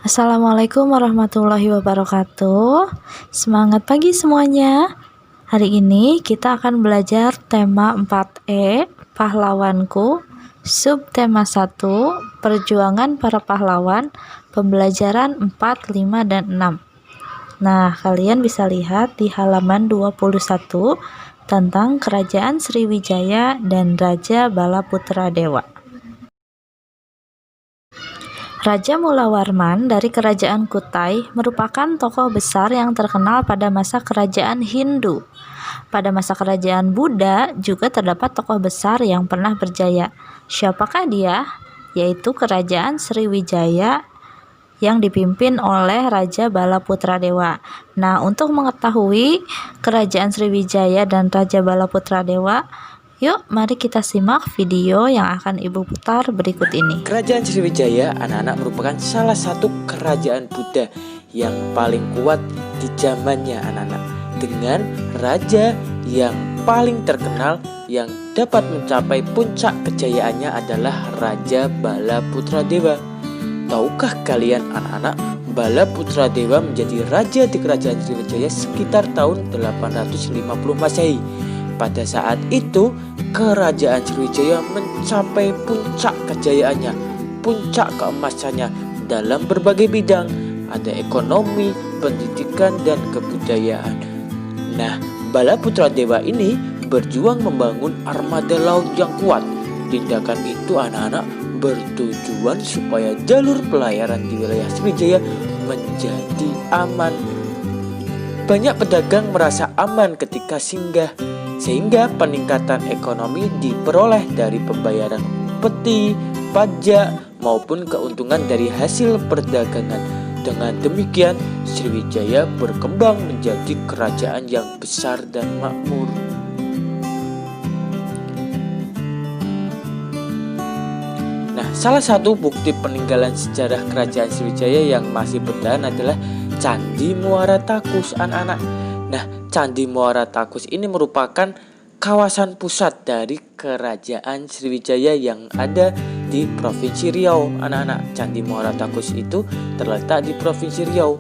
Assalamualaikum warahmatullahi wabarakatuh. Semangat pagi semuanya. Hari ini kita akan belajar tema 4E, pahlawanku, subtema 1, perjuangan para pahlawan, pembelajaran 4, 5, dan 6. Nah, kalian bisa lihat di halaman 21 tentang Kerajaan Sriwijaya dan Raja Balaputradewa. Raja Mulawarman dari Kerajaan Kutai merupakan tokoh besar yang terkenal pada masa Kerajaan Hindu. Pada masa Kerajaan Buddha juga terdapat tokoh besar yang pernah berjaya. Siapakah dia? Yaitu Kerajaan Sriwijaya yang dipimpin oleh Raja Balaputradewa. Nah, untuk mengetahui Kerajaan Sriwijaya dan Raja Balaputradewa, yuk, mari kita simak video yang akan Ibu putar berikut ini. Kerajaan Sriwijaya anak-anak merupakan salah satu kerajaan Buddha yang paling kuat di zamannya anak-anak. Dengan raja yang paling terkenal yang dapat mencapai puncak kejayaannya adalah Raja Balaputradewa. Tahukah kalian anak-anak, Balaputradewa menjadi raja di Kerajaan Sriwijaya sekitar tahun 850 Masehi. Pada saat itu, Kerajaan Sriwijaya mencapai puncak kejayaannya, puncak keemasannya dalam berbagai bidang, ada ekonomi, pendidikan, dan kebudayaan. Nah, Balaputradewa ini berjuang membangun armada laut yang kuat. Tindakan itu anak-anak bertujuan supaya jalur pelayaran di wilayah Sriwijaya menjadi aman. Banyak pedagang merasa aman ketika singgah, sehingga peningkatan ekonomi diperoleh dari pembayaran upeti, pajak, maupun keuntungan dari hasil perdagangan. Dengan demikian, Sriwijaya berkembang menjadi kerajaan yang besar dan makmur. Nah, salah satu bukti peninggalan sejarah Kerajaan Sriwijaya yang masih bertahan adalah Candi Muara Takus, anak-anak. Nah, Candi Muara Takus ini merupakan kawasan pusat dari Kerajaan Sriwijaya yang ada di Provinsi Riau, anak-anak. Candi Muara Takus itu terletak di Provinsi Riau.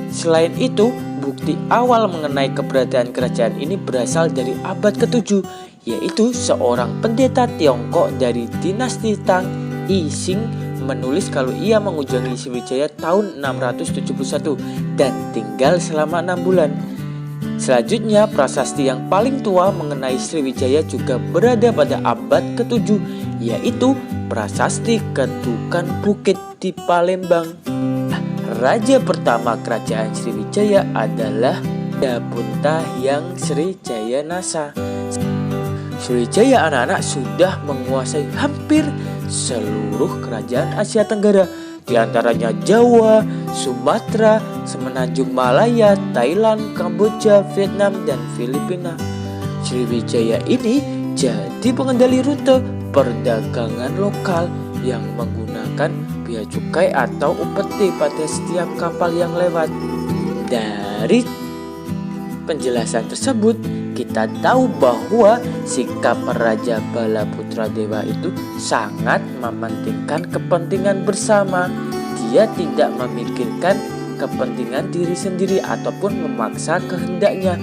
Selain itu, bukti awal mengenai keberadaan kerajaan ini berasal dari abad ke-7, yaitu seorang pendeta Tiongkok dari dinasti Tang, Yi Xing, menulis kalau ia mengunjungi Sriwijaya tahun 671 dan tinggal selama 6 bulan. Selanjutnya, prasasti yang paling tua mengenai Sriwijaya juga berada pada abad ke-7, yaitu prasasti Ketukan Bukit di Palembang. Raja pertama Kerajaan Sriwijaya adalah Dapunta Hyang Srijaya Nasa. Sriwijaya anak-anak sudah menguasai hampir seluruh kerajaan Asia Tenggara, di antaranya Jawa, Sumatera, Semenanjung Malaya, Thailand, Kamboja, Vietnam, dan Filipina. Sriwijaya ini jadi pengendali rute perdagangan lokal yang menggunakan bea cukai atau upeti pada setiap kapal yang lewat. Dari penjelasan tersebut, kita tahu bahwa sikap Raja Balaputradewa itu sangat mementingkan kepentingan bersama. Dia tidak memikirkan kepentingan diri sendiri ataupun memaksa kehendaknya.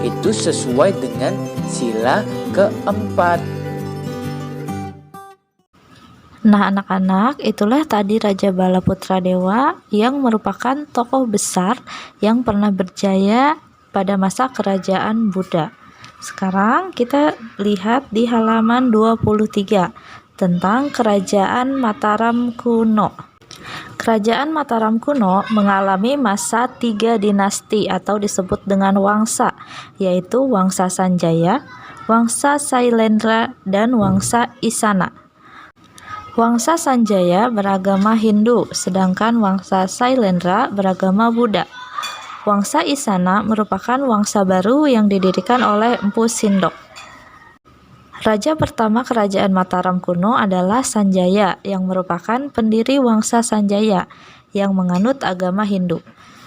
Itu sesuai dengan sila keempat. Nah, anak-anak, itulah tadi Raja Balaputradewa yang merupakan tokoh besar yang pernah berjaya pada masa Kerajaan Buddha. Sekarang kita lihat di halaman 23 tentang Kerajaan Mataram kuno. Kerajaan Mataram kuno mengalami masa 3 dinasti atau disebut dengan Wangsa, yaitu Wangsa Sanjaya, Wangsa Sailendra, dan Wangsa Isana. Wangsa Sanjaya beragama Hindu, sedangkan Wangsa Sailendra beragama Buddha. Wangsa Isana merupakan wangsa baru yang didirikan oleh Empu Sindok. Raja pertama Kerajaan Mataram kuno adalah Sanjaya, yang merupakan pendiri Wangsa Sanjaya yang menganut agama Hindu.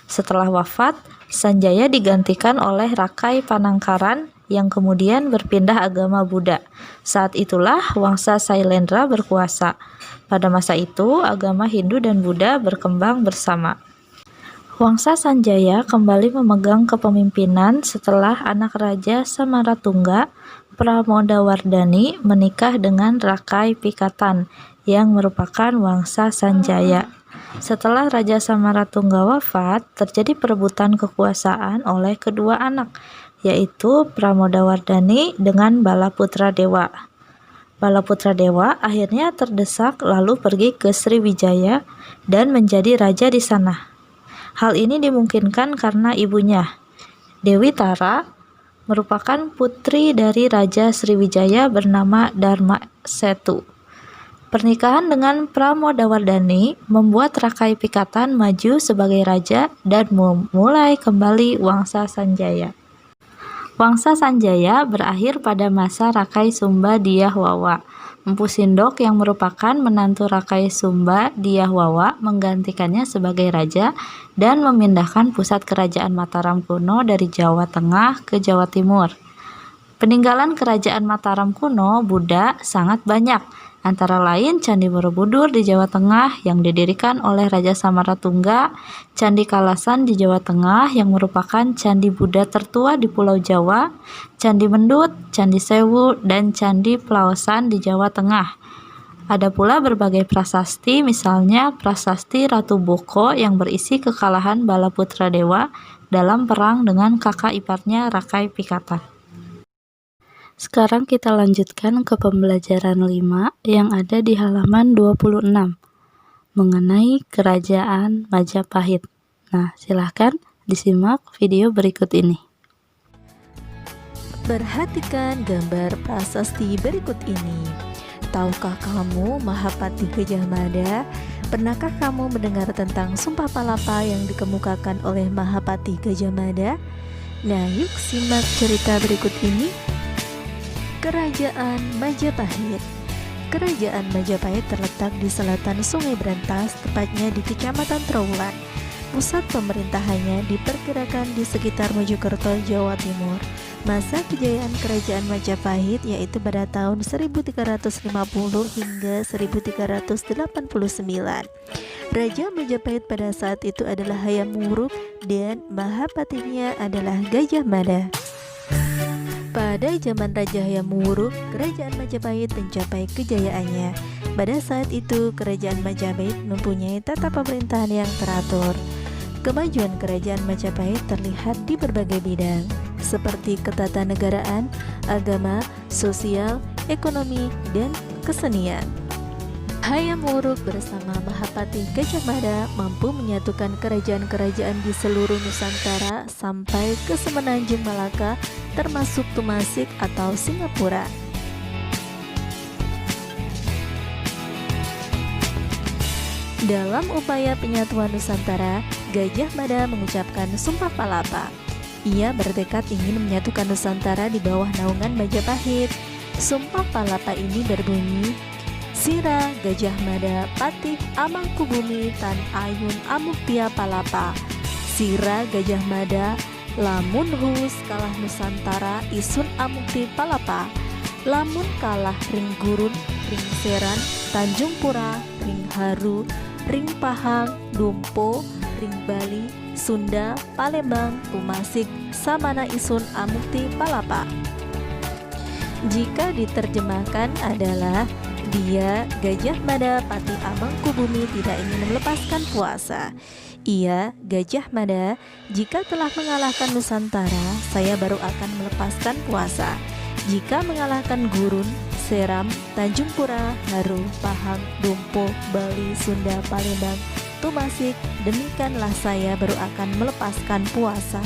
Setelah wafat, Sanjaya digantikan oleh Rakai Panangkaran yang kemudian berpindah agama Buddha. Saat itulah Wangsa Sailendra berkuasa. Pada masa itu, agama Hindu dan Buddha berkembang bersama. Wangsa Sanjaya kembali memegang kepemimpinan setelah anak Raja Samaratungga, Pramodawardhani, menikah dengan Rakai Pikatan yang merupakan Wangsa Sanjaya. Setelah Raja Samaratungga wafat, terjadi perebutan kekuasaan oleh kedua anak, yaitu Pramodawardhani dengan Balaputra Dewa. Balaputra Dewa akhirnya terdesak lalu pergi ke Sriwijaya dan menjadi raja di sana. Hal ini dimungkinkan karena ibunya, Dewi Tara, merupakan putri dari Raja Sriwijaya bernama Dharma Setu. Pernikahan dengan Pramodawardhani membuat Rakai Pikatan maju sebagai raja dan memulai kembali Wangsa Sanjaya. Wangsa Sanjaya berakhir pada masa Rakai Sumba Diyahwawa. Empu Sindok yang merupakan menantu Rakai Sumba Diyahwawa menggantikannya sebagai raja dan memindahkan pusat kerajaan Mataram kuno dari Jawa Tengah ke Jawa Timur. Peninggalan kerajaan Mataram kuno Buddha sangat banyak, antara lain Candi Borobudur di Jawa Tengah yang didirikan oleh Raja Samaratungga, Candi Kalasan di Jawa Tengah yang merupakan candi Buddha tertua di Pulau Jawa, Candi Mendut, Candi Sewu, dan Candi Plaosan di Jawa Tengah. Ada pula berbagai prasasti, misalnya Prasasti Ratu Boko yang berisi kekalahan Balaputra Dewa dalam perang dengan kakak iparnya Rakai Pikatan. Sekarang kita lanjutkan ke pembelajaran 5 yang ada di halaman 26 mengenai Kerajaan Majapahit. Nah, silahkan disimak video berikut ini. Perhatikan gambar prasasti berikut ini. Tahukah kamu Mahapati Gajah Mada? Pernahkah kamu mendengar tentang Sumpah Palapa yang dikemukakan oleh Mahapati Gajah Mada? Nah, yuk simak cerita berikut ini. Kerajaan Majapahit. Kerajaan Majapahit terletak di selatan Sungai Brantas, tepatnya di Kecamatan Trawulan. Pusat pemerintahannya diperkirakan di sekitar Mojokerto, Jawa Timur. Masa kejayaan Kerajaan Majapahit yaitu pada tahun 1350 hingga 1389. Raja Majapahit pada saat itu adalah Hayam Wuruk dan Mahapatinya adalah Gajah Mada. Pada zaman Raja Hayam Wuruk, Kerajaan Majapahit mencapai kejayaannya. Pada saat itu, Kerajaan Majapahit mempunyai tata pemerintahan yang teratur. Kemajuan Kerajaan Majapahit terlihat di berbagai bidang, seperti ketatanegaraan, agama, sosial, ekonomi, dan kesenian. Hayam Wuruk bersama Mahapati Gajah Mada mampu menyatukan kerajaan-kerajaan di seluruh Nusantara sampai ke Semenanjung Malaka, termasuk Tumasik atau Singapura. Dalam upaya penyatuan Nusantara, Gajah Mada mengucapkan Sumpah Palapa. Ia bertekad ingin menyatukan Nusantara di bawah naungan Majapahit. Sumpah Palapa ini berbunyi, Sira Gajah Mada Patih Amangkubumi Tan Ayun Amuktia Palapa. Sira Gajah Mada lamun huus kalah Nusantara isun amukti palapa. Lamun kalah ring gurun, ring seran, Tanjung Pura, ring haru, ring Pahang, Dumpo, ring Bali, Sunda, Palembang, Tumasik, samana isun amukti palapa. Jika diterjemahkan adalah dia, Gajah Mada Patih Amangkubumi, tidak ingin melepaskan puasa. Ia, Gajah Mada, jika telah mengalahkan Nusantara, saya baru akan melepaskan puasa. Jika mengalahkan Gurun, Seram, Tanjung Pura, Haru, Pahang, Dumpo, Bali, Sunda, Palembang, Tumasik, demikianlah saya baru akan melepaskan puasa.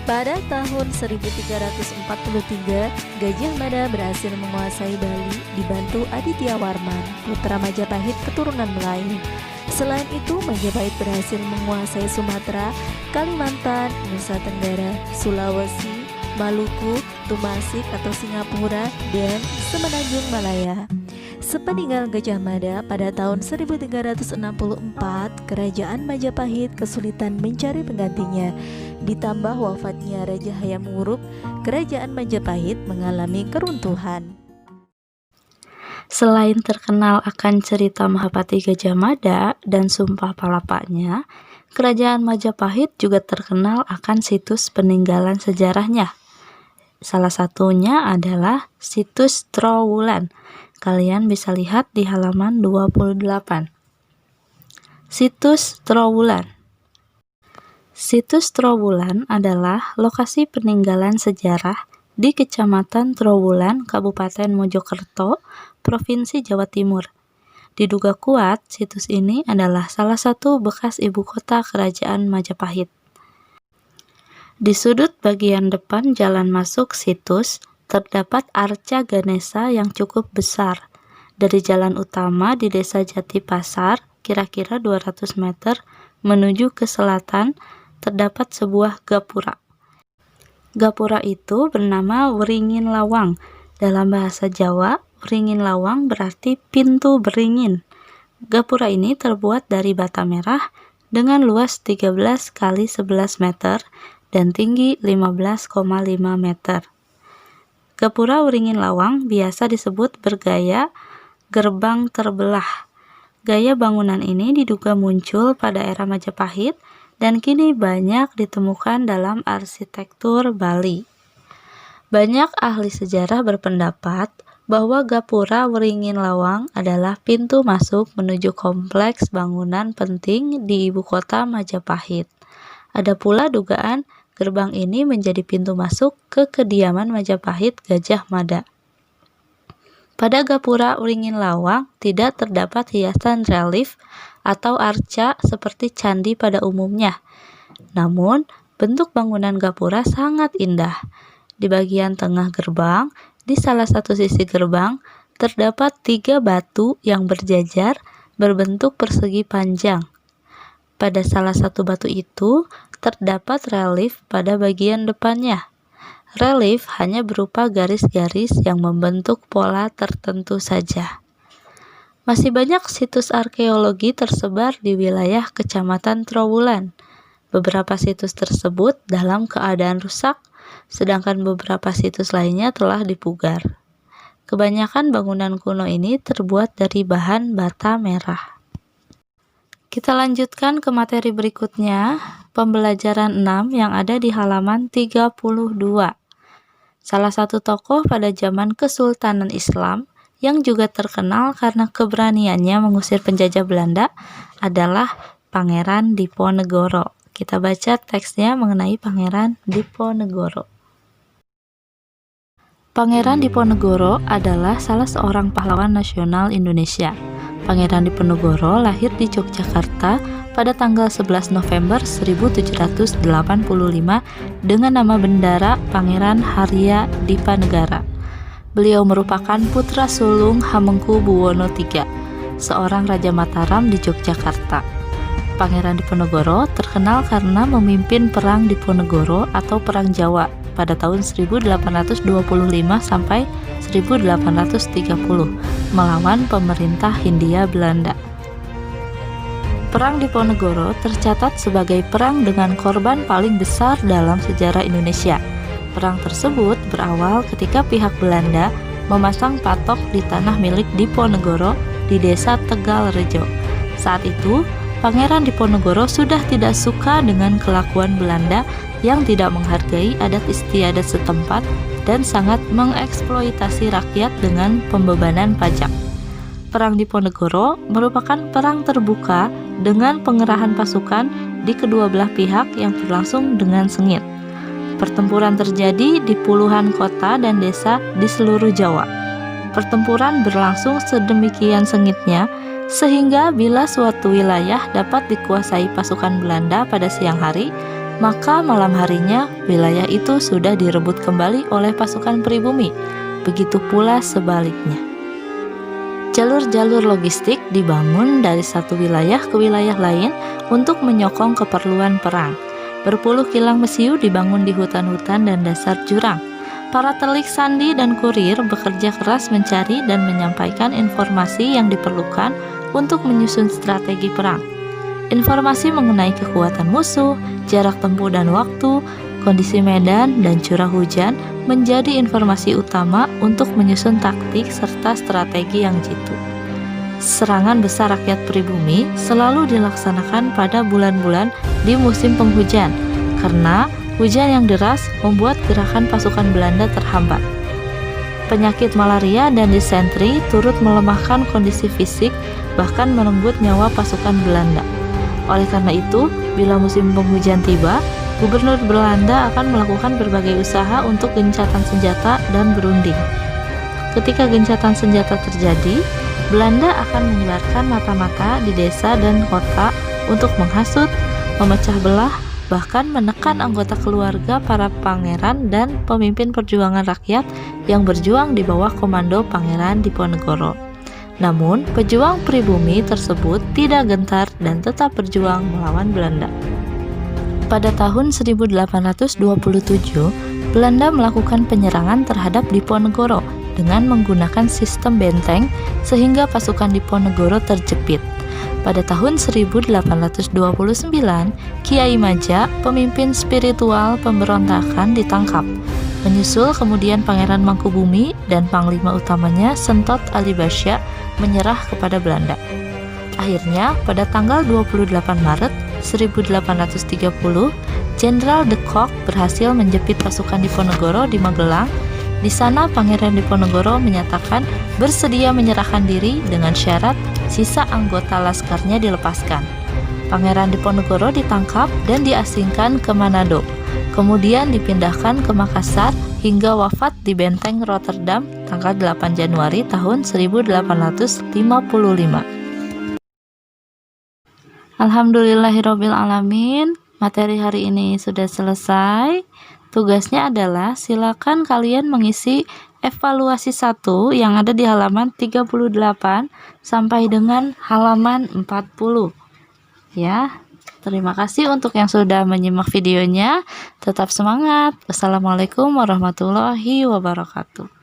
Pada tahun 1343, Gajah Mada berhasil menguasai Bali dibantu Aditya Warman, putra Majapahit keturunan Melayu. Selain itu, Majapahit berhasil menguasai Sumatera, Kalimantan, Nusa Tenggara, Sulawesi, Maluku, Tumasik atau Singapura, dan Semenanjung Malaya. Sepeninggal Gajah Mada pada tahun 1364, Kerajaan Majapahit kesulitan mencari penggantinya. Ditambah wafatnya Raja Hayam Wuruk, Kerajaan Majapahit mengalami keruntuhan. Selain terkenal akan cerita Mahapati Gajah Mada dan Sumpah Palapanya, Kerajaan Majapahit juga terkenal akan situs peninggalan sejarahnya. Salah satunya adalah situs Trowulan. Kalian bisa lihat di halaman 28. Situs Trowulan. Situs Trowulan adalah lokasi peninggalan sejarah di Kecamatan Trowulan, Kabupaten Mojokerto, Provinsi Jawa Timur. Diduga kuat, situs ini adalah salah satu bekas ibu kota Kerajaan Majapahit. Di sudut bagian depan jalan masuk situs, terdapat arca Ganesha yang cukup besar. Dari jalan utama di Desa Jatipasar, kira-kira 200 meter menuju ke selatan, terdapat sebuah gapura. Gapura itu bernama Wringin Lawang. Dalam bahasa Jawa, Wringin Lawang berarti pintu beringin. Gapura ini terbuat dari bata merah dengan luas 13 kali 11 meter dan tinggi 15,5 meter. Gapura Wringin Lawang biasa disebut bergaya gerbang terbelah. Gaya bangunan ini diduga muncul pada era Majapahit dan kini banyak ditemukan dalam arsitektur Bali. Banyak ahli sejarah berpendapat bahwa Gapura Wringin Lawang adalah pintu masuk menuju kompleks bangunan penting di ibu kota Majapahit. Ada pula dugaan gerbang ini menjadi pintu masuk ke kediaman Majapahit Gajah Mada. Pada Gapura Wringin Lawang tidak terdapat hiasan relief atau arca seperti candi pada umumnya. Namun, bentuk bangunan gapura sangat indah. Di bagian tengah gerbang, di salah satu sisi gerbang, terdapat 3 batu yang berjajar berbentuk persegi panjang. Pada salah satu batu itu, terdapat relief pada bagian depannya. Relief hanya berupa garis-garis yang membentuk pola tertentu saja. Masih banyak situs arkeologi tersebar di wilayah Kecamatan Trowulan. Beberapa situs tersebut dalam keadaan rusak, sedangkan beberapa situs lainnya telah dipugar. Kebanyakan bangunan kuno ini terbuat dari bahan bata merah. Kita lanjutkan ke materi berikutnya, pembelajaran 6 yang ada di halaman 32. Salah satu tokoh pada zaman Kesultanan Islam yang juga terkenal karena keberaniannya mengusir penjajah Belanda adalah Pangeran Diponegoro. Kita baca teksnya mengenai Pangeran Diponegoro. Pangeran Diponegoro adalah salah seorang pahlawan nasional Indonesia. Pangeran Diponegoro lahir di Yogyakarta pada tanggal 11 November 1785 dengan nama bendara Pangeran Harya Dipanegara. Beliau merupakan putra sulung Hamengkubuwono III, seorang Raja Mataram di Yogyakarta. Pangeran Diponegoro terkenal karena memimpin Perang Diponegoro atau Perang Jawa pada tahun 1825 sampai 1830 melawan pemerintah Hindia Belanda. Perang Diponegoro tercatat sebagai perang dengan korban paling besar dalam sejarah Indonesia. Perang tersebut berawal ketika pihak Belanda memasang patok di tanah milik Diponegoro di desa Tegalrejo. Saat itu, Pangeran Diponegoro sudah tidak suka dengan kelakuan Belanda yang tidak menghargai adat istiadat setempat dan sangat mengeksploitasi rakyat dengan pembebanan pajak. Perang Diponegoro merupakan perang terbuka dengan pengerahan pasukan di kedua belah pihak yang berlangsung dengan sengit. Pertempuran terjadi di puluhan kota dan desa di seluruh Jawa. Pertempuran berlangsung sedemikian sengitnya sehingga bila suatu wilayah dapat dikuasai pasukan Belanda pada siang hari, maka malam harinya wilayah itu sudah direbut kembali oleh pasukan pribumi. Begitu pula sebaliknya. Jalur-jalur logistik dibangun dari satu wilayah ke wilayah lain untuk menyokong keperluan perang. Berpuluh kilang mesiu dibangun di hutan-hutan dan dasar jurang. Para telik sandi dan kurir bekerja keras mencari dan menyampaikan informasi yang diperlukan untuk menyusun strategi perang. Informasi mengenai kekuatan musuh, jarak tempuh dan waktu, kondisi medan, dan curah hujan menjadi informasi utama untuk menyusun taktik serta strategi yang jitu. Serangan besar rakyat pribumi selalu dilaksanakan pada bulan-bulan di musim penghujan, karena hujan yang deras membuat gerakan pasukan Belanda terhambat. Penyakit malaria dan disentri turut melemahkan kondisi fisik, bahkan merenggut nyawa pasukan Belanda. Oleh karena itu, bila musim penghujan tiba, gubernur Belanda akan melakukan berbagai usaha untuk gencatan senjata dan berunding. Ketika gencatan senjata terjadi, Belanda akan menyebarkan mata-mata di desa dan kota untuk menghasut, memecah belah, bahkan menekan anggota keluarga para pangeran dan pemimpin perjuangan rakyat yang berjuang di bawah komando Pangeran Diponegoro. Namun, pejuang pribumi tersebut tidak gentar dan tetap berjuang melawan Belanda. Pada tahun 1827, Belanda melakukan penyerangan terhadap Diponegoro dengan menggunakan sistem benteng sehingga pasukan Diponegoro terjepit. Pada tahun 1829, Kiai Maja, pemimpin spiritual pemberontakan, ditangkap. Menyusul kemudian Pangeran Mangkubumi dan panglima utamanya Sentot Ali Basya menyerah kepada Belanda. Akhirnya, pada tanggal 28 Maret 1830, Jenderal de Kock berhasil menjepit pasukan Diponegoro di Magelang. Di sana, Pangeran Diponegoro menyatakan bersedia menyerahkan diri dengan syarat sisa anggota laskarnya dilepaskan. Pangeran Diponegoro ditangkap dan diasingkan ke Manado, kemudian dipindahkan ke Makassar hingga wafat di Benteng Rotterdam tanggal 8 Januari tahun 1855. Alhamdulillahirabbil alamin. Materi hari ini sudah selesai. Tugasnya adalah silakan kalian mengisi evaluasi 1 yang ada di halaman 38 sampai dengan halaman 40. Ya. Terima kasih untuk yang sudah menyimak videonya. Tetap semangat. Wassalamualaikum warahmatullahi wabarakatuh.